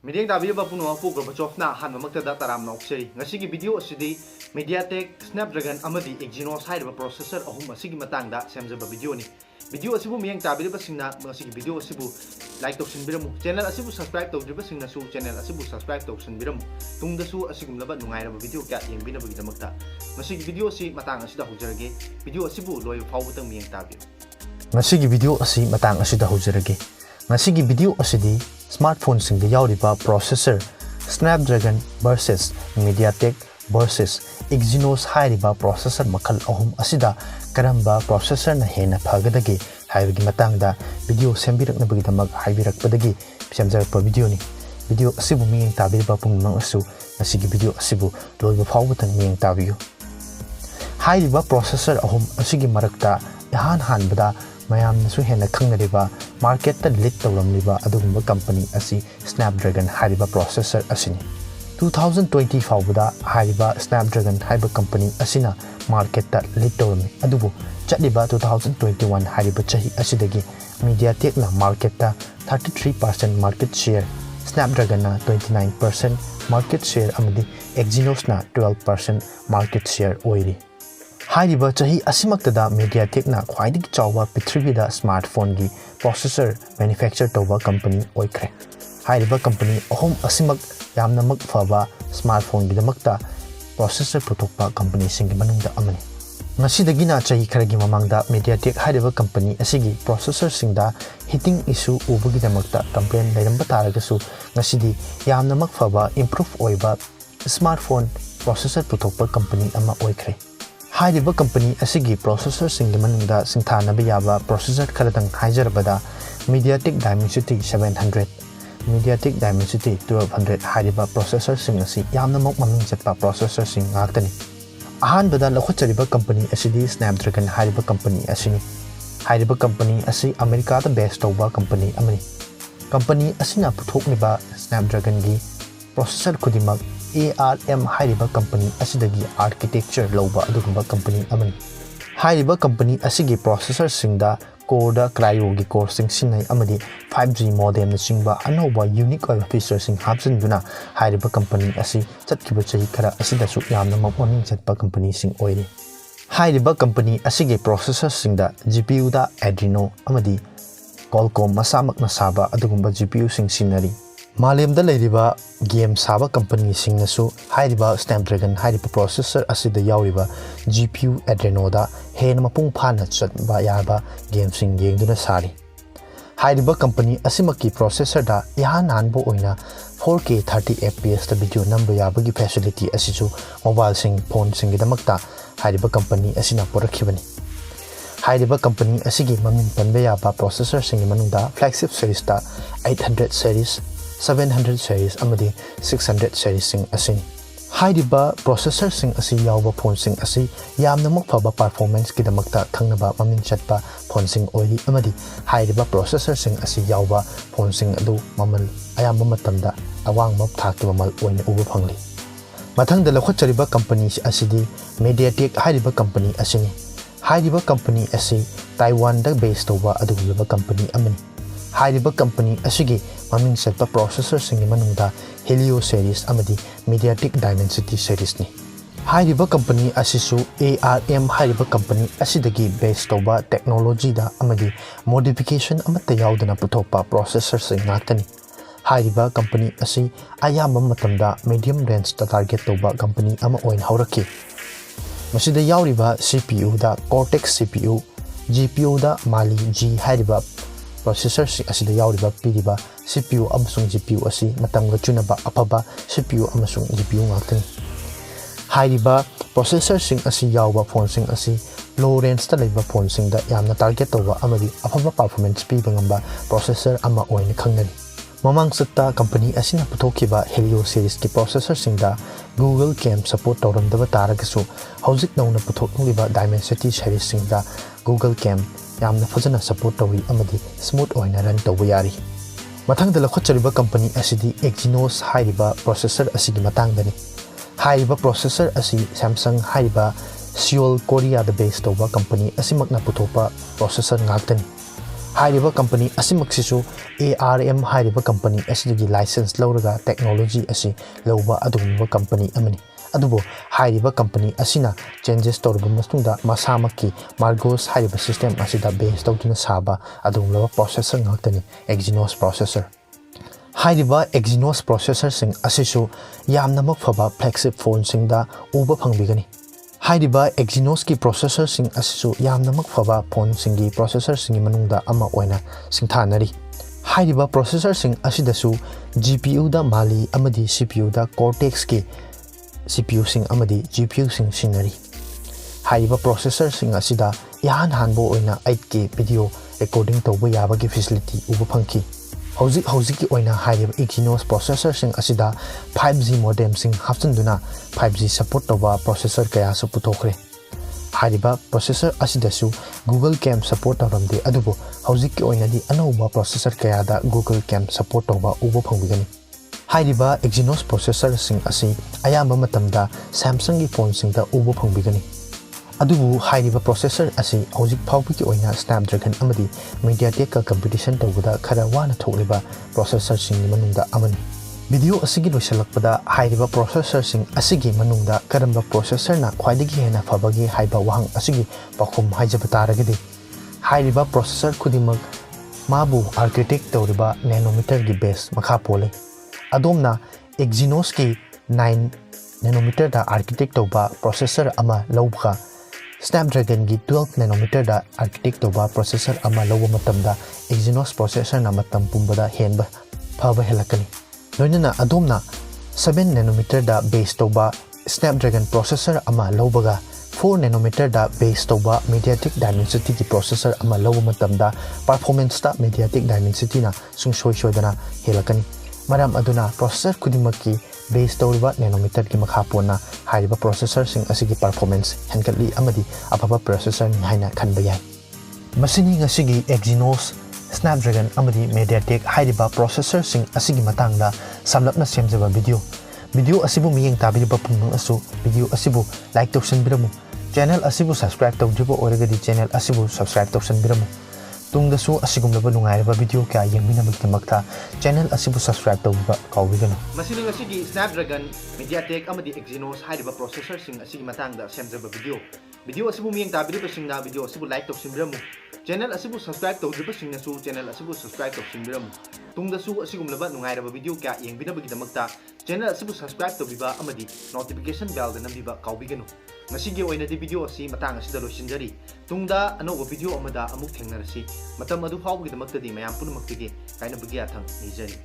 Mediatek dabi ba puno po ko bachof na han mamagtada taram na okseri ngasigi video asidi Mediatek Snapdragon amadi Exynos hai ba processor ahum asigi matangda semjaba video ni video asibu miyang tabi ba singna ngasigi video asibu like toksin biramu channel asibu subscribe tawdriba singna su channel asibu subscribe toksin biramu tungda su asigum laba nungai ba video kya yengbina bagi damakta ngasigi video si matang asida hujarage video asibu loy fawbutang miyang tabi ngasigi video asi matang asida hujarage ngasigi video asidi smartphone singda yauriba processor Snapdragon versus Mediatek versus Exynos hairiba processor makal ahum asida karamba processor na hena phagadagi haibagi matangda video sembirakna bagidamag haibirakpadagi semjarakpa video ni video asibu miyeng tabiriba pungmang asu ngasigi video asibu loiba fawbutang miyeng tabiyu hairiba processor ahum asigi marakta ihan hanbada mayamnasu hena khangnariba market ta lead tawlamliba adugumba company asi Snapdragon hariba processor asini 2020 fawbada hariba Snapdragon haiba company asina market ta lead tawlami adubu chatiba 2021 hariba chahi asidagi Mediatek na market ta 33% market share Snapdragon na 29% market share amadi Exynos na 12% market share oiri Haiba chahi asimaktada Mediatek na khwaidigi chawba Prithivida smartphone gi processor manufacture tawba company oikre. Haiba company ahum asimak yamna mak faba smartphone gi damakta processor puthokpa company sing gi manungda amani. Ngasidagi na chahi kharagi mamangda Mediatek haiba company asigi processor singda heating issue ubagi damakta complaint leiramba taragasu ngasidi yamna mak faba improve oiba smartphone processor puthokpa company ama oikre. Haiba company asigi processor singi manungda singthanaba yaba processor khaladang haijarabada Mediatek Dimensity 700 Mediatek Dimensity 1200 haiba processor sing asi yamna mok maming chatpa processor sing ngaktani ahanbada lakhutchariba company asidi Snapdragon haiba company asini haiba company asi America da based tawba company amani company asina puthokniba Snapdragon gi processor khudimak ARM haiba company asidagi architecture loba adugumba company amani haiba company asigi processor singda core da cryo gi core sing sinai amadi 5G modem na singba anoba unique oil feature sing hapsinduna haiba company asi chatkiba chahi khara asida su yamna maming chatpa company sing oiri haiba company asigi processor singda GPU da Reno amadi Qualcomm masamak na saba adugumba GPU sing sinari Malemda leiriba game saba company singnasu hairiba Snapdragon hairiba processor asida yauriba GPU Reno da hena mapung phana chatba yaba game sing yengduna sari hairiba company asimaki processor da ihan hanbo oina 4K 30 fps da video number yabagi facility asisu mobile sing phone sing gidamakta hairiba company asina porakhibani hairiba company asigi maming panbe yaba processor sing manungda flagship series da 800 series 700 series amadi 600 series sing asini haidiba processor sing asi yawba phone sing asi yamna mak phaba performance ki damakta thangnaba maming chatpa phone sing oili amadi haidiba processor sing asi yawba phone sing adu mamal ayamba matamda awang map thaki mamal oina uba phangli mathangda lakhotchariba company asidi Mediatek haidiba company asini haidiba company asi Taiwan da based toba aduguba company amani haidiba company asigi maming chatpa processor singi manungda Helio series amadi Mediatek Dimensity series ni haidiba company asisu ARM haidiba company asidagi based toba technology da amadi modification amata yaudana puthokpa processor sing ngaktani haidiba company asi ayamba matamda medium range ta target toba company ama oin hauraki masida yauriba CPU da Cortex CPU GPU da Mali G haidiba processor sing asida yauriba piriba CPU amasung GPU asi matamga chunaba apaba CPU amasung GPU ngaktani haiba processor sing asi yawba phone sing asi low range ta leiba phone sing da yamna target toba amadi apaba performance piba ngamba processor ama oina khangnani mamang satta company asina puthokhiba Helio series ki processor sing da Google Cam support tawramdaba taragasu hojik nauna puthokliba Dimensity series sing da Google Cam yamna fajana support tawi amadi smooth oina run tawu yari mathangda lakhotchariba company asidi Exynos haiba processor asigi matangdani haiba processor asi Samsung haiba Seoul Korea da based toba company asimakna puthopa processor ngaktani हाइरिबा company असिमक्सिसु ARM हाइरिबा कंपनी असिदगी licence लौरगा technology असि लौबा अदुगुम्बा company अमनि अदुबो हाइरिबा कंपनी असिना चेंजेस तौरबा मस्तुंदा मसामकी मार्गोस हाइरिबा सिस्टम असिदा बेस तौदुना साबा अदुगुम्बा प्रोसेसर ngakhtani Exynos processor हाइरिबा Exynos processor सिंग असिसु यामना मफबा फ्लैगशिप फोन सिंगदा उबा फंगबिगनी हाइरिबा Exynos की प्रोसेसर सिंग असिसु यामना मफबा फोन सिंगी प्रोसेसर सिंगी मनुंगदा अमा ओइना सिंथानरी हाइरिबा प्रोसेसर सिंग असिदसु GPU दा माली अमदी CPU दा Cortex की CPU सिंग अमदी GPU सिंग सिनरी हाइरिबा प्रोसेसर सिंग असिदा यान हानबो ओइना 8K वीडियो रिकॉर्डिंग तौबा याबगी फैसिलिटी उबा फंकी हौजिक की ओइना हाइरिबा Exynos प्रोसेसर सिंग असिदा 5G मॉडेम सिंग हापचनदुना 5G सपोर्ट तौबा प्रोसेसर कया सु पुथोखरे हाइरिबा प्रोसेसर असिदसु Google Cam सपोर्ट तौरमदे अदुबो हौजिक की ओइना दी अनौबा प्रोसेसर कया दा Google Cam सपोर्ट तौबा उबा फंगबिगनी हाइरिबा Exynos प्रोसेसर सिंग असि अयाम्बा मतमदा Samsung की फोन सिंगदा उबा फंगबिगनी अदुबु हाइरिबा प्रोसेसर असि हौजिक फाउबी की ओइना Snapdragon अमदी Mediatek का कंपटीशन तौबदा खरा वाना थोकलिबा प्रोसेसर सिंग मनुंगदा अमनी वीडियो असिगी लोइसलकपदा हाइरिबा प्रोसेसर सिंग असिगी मनुंगदा करम्बा प्रोसेसर ना ख्वाइदगी हेना फबगी हाइबा वहंग असिगी पाखुम हाइजबा तारगदि हाइरिबा प्रोसेसर खुदिमक माबु आर्किटेक्ट तौरिबा नैनोमीटर की बेस मखा पोले अदोमना Exynos की 9 नैनोमीटर दा आर्किटेक्ट तौबा प्रोसेसर अमा लौबगा Snapdragon की 12 नैनोमीटर दा आर्किटेक्ट तौबा प्रोसेसर अमा लौबा मतमदा Exynos प्रोसेसर ना मतम पुंबदा हेनबा फबा हेलकनी लोइनना अदोमना 7 नैनोमीटर दा बेस तौबा Snapdragon प्रोसेसर अमा लौबगा 4 नैनोमीटर दा बेस तौबा Mediatek Dimensity की प्रोसेसर अमा लौबा मतमदा परफॉर्मेंस ता Mediatek Dimensity ना सुंगसोय सोयदना हेलकनी मरम अदुना प्रोसेसर खुदिमकी बेस तौरिबा नैनोमीटर की मखापोना हाइरिबा प्रोसेसर सिंग असिगी परफॉर्मेंस हेनकटली अमदी अफबा प्रोसेसर नि हाइना खनबा याय मसिनी ngasigi Exynos Snapdragon अमदी Mediatek हाइरिबा प्रोसेसर सिंग असिगी मतंगदा समलपना सेमजबा वीडियो असिबु मियेंग ताबिरिबा पुंगनंग असु वीडियो असिबु लाइक तौसनबिरमु चैनल असिबु सब्सक्राइब तौद्रिबो ओरगदी चैनल असिबु सब्सक्राइब तौसनबिरमु तुंगदसु असिगुमलबा नुंगाइरबा वीडियो क्या येंबिनमक्तमक्ता चैनल असिबु सब्सक्राइब तौबा काउबिगनु मसिनी ngasigi Snapdragon Mediatek amadi Exynos हाइरिबा प्रोसेसर सिंग असigi matangda semjaba video asibu miyeng tabiriba singna video asibu like tausinbiramu channel asibu subscribe taudiba singnasu channel asibu subscribe tausinbiramu tungdasu asigumlaba nungairaba video kya yengbinabagidamagta channel asibu subscribe taubiba amadi notification bell da nambiba kaubiganu ngasigi oinadi video asi matang asida loisinjari tungda anoba video amada amuk thengnarasi matam adu fawgidamakta di mayam punamaktige kaina bugya thang nijari